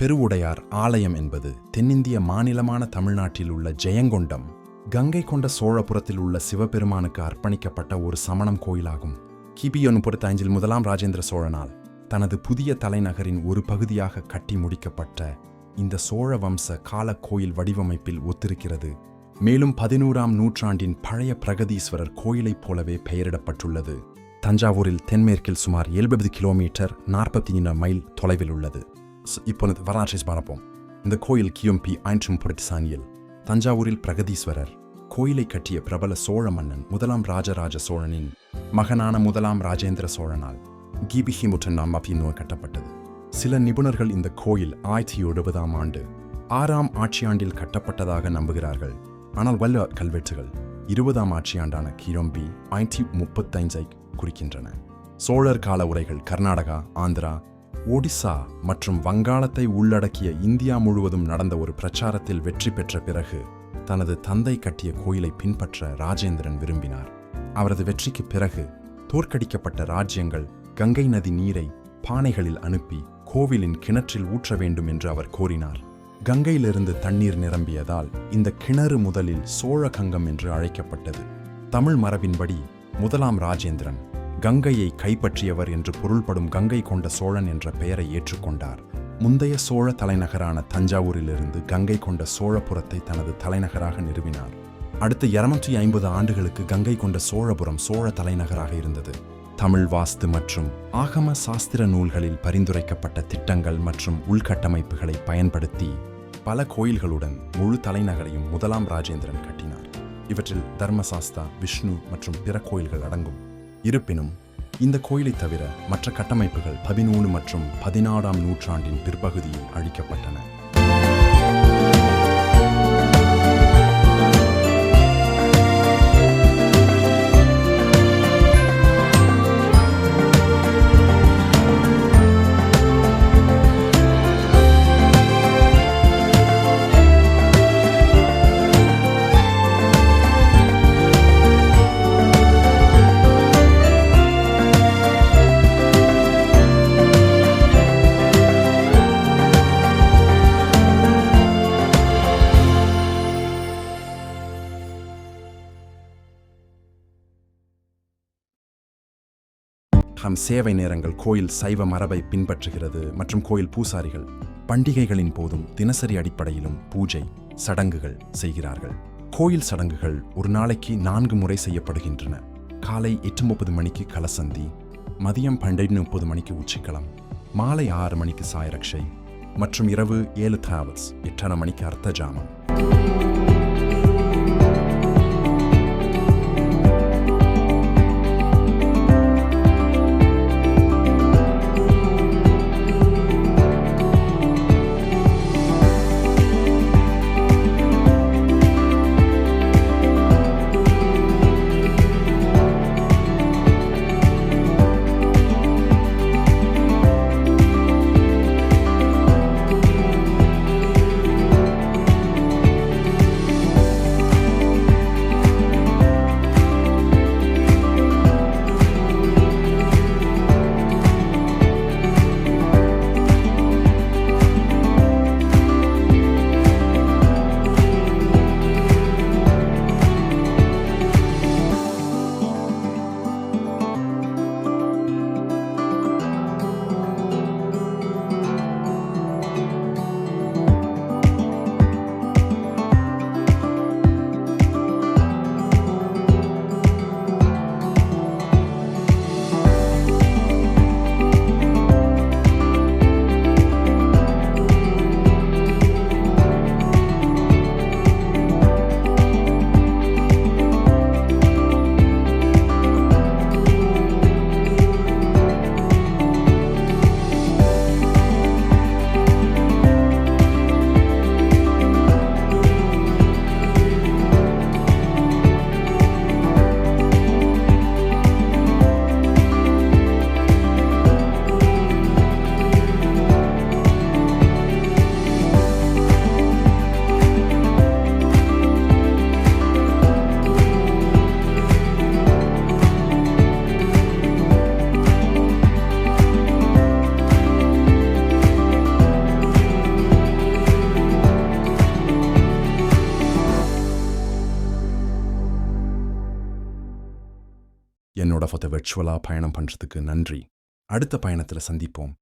பெருவுடையார் ஆலயம் என்பது தென்னிந்திய மாநிலமான தமிழ்நாட்டில் உள்ள ஜெயங்கொண்டம் கங்கை கொண்ட சோழபுரத்தில் உள்ள சிவபெருமானுக்கு அர்ப்பணிக்கப்பட்ட ஒரு சமணம் கோயிலாகும். கிபி 35 முதலாம் ராஜேந்திர சோழனால் தனது புதிய தலைநகரின் ஒரு பகுதியாக கட்டி முடிக்கப்பட்ட இந்த சோழ வம்ச கால கோயில் வடிவமைப்பில் ஒத்திருக்கிறது. மேலும் 11ஆம் நூற்றாண்டின் பழைய பிரகதீஸ்வரர் கோயிலைப் போலவே பெயரிடப்பட்டுள்ளது. தஞ்சாவூரில் தென்மேற்கில் சுமார் 70 கிலோமீட்டர் 44 மைல் தொலைவில் உள்ளது. இப்பொழுது வரலாற்றை பார்ப்போம். இந்த கோயில் கிஎம்பி 537 தஞ்சாவூரில் பிரகதீஸ்வரர் கோயிலை கட்டிய பிரபல சோழ மன்னன் முதலாம் ராஜராஜ சோழனின் மகனான முதலாம் ராஜேந்திர சோழனால் கிபி 9 கட்டப்பட்டது. சில நிபுணர்கள் இந்த கோயில் 1070ஆம் ஆண்டு 6ஆம் ஆட்சியாண்டில் கட்டப்பட்டதாக நம்புகிறார்கள். ஆனால் வல்ல கல்வெட்டுகள் 20ஆம் ஆட்சியாண்டான கிஎம்பி 535 குறிக்கின்றன. சோழர் கால உரைகள் கர்நாடகா, ஆந்திரா, ஒடிசா மற்றும் வங்காளத்தை உள்ளடக்கிய இந்தியா முழுவதும் நடந்த ஒரு பிரச்சாரத்தில் வெற்றி பெற்ற பிறகு தனது தந்தை கட்டிய கோயிலை பின்பற்ற ராஜேந்திரன் விரும்பினார். அவரது வெற்றிக்கு பிறகு தோற்கடிக்கப்பட்ட ராஜ்யங்கள் கங்கை நதி நீரை பானைகளில் அனுப்பி கோவிலின் கிணற்றில் ஊற்ற வேண்டும் என்று அவர் கோரினார். கங்கையிலிருந்து தண்ணீர் நிரம்பியதால் இந்த கிணறு முதலில் சோழ கங்கம் என்று அழைக்கப்பட்டது. தமிழ் மரபின்படி முதலாம் ராஜேந்திரன் கங்கையை கைப்பற்றியவர் என்று பொருள்படும் கங்கை கொண்ட சோழன் என்ற பெயரை ஏற்றுக்கொண்டார். முந்தைய சோழ தலைநகரான தஞ்சாவூரிலிருந்து கங்கை கொண்ட சோழபுரத்தை தனது தலைநகராக நிறுவினார். அடுத்த 250 ஆண்டுகளுக்கு கங்கை கொண்ட சோழபுரம் சோழ தலைநகராக இருந்தது. தமிழ் வாஸ்து மற்றும் ஆகம சாஸ்திர நூல்களில் பரிந்துரைக்கப்பட்ட திட்டங்கள் மற்றும் உள்கட்டமைப்புகளை பயன்படுத்தி பல கோயில்களுடன் முழு தலைநகரையும் முதலாம் ராஜேந்திரன் கட்டினார். இவற்றில் தர்மசாஸ்தா, விஷ்ணு மற்றும் பிற கோயில்கள் அடங்கும். இருப்பினும் இந்த கோயிலை தவிர மற்ற கட்டமைப்புகள் 13 மற்றும் 14ஆம் நூற்றாண்டின் பிற்பகுதியில் அழிக்கப்பட்டன. சேவை நேரங்கள் கோயில் சைவ மரபை பின்பற்றுகிறது மற்றும் கோயில் பூசாரிகள் பண்டிகைகளின் போதும் தினசரி அடிப்படையிலும் பூஜை சடங்குகள் செய்கிறார்கள். கோயில் சடங்குகள் ஒரு நாளைக்கு 4 முறை செய்யப்படுகின்றன. காலை 8:30 மணிக்கு கலசந்தி, மதியம் 12:30 மணிக்கு உச்சிக்கலம், மாலை 6 மணிக்கு சாயரக்ஷை மற்றும் இரவு 7 டிராவல்ஸ் 8:30 மணிக்கு அர்த்த ஜாமம். என்னோட ஃபோட்டோ வெர்ச்சுவலாக பயணம் பண்ணுறதுக்கு நன்றி. அடுத்த பயணத்தில் சந்திப்போம்.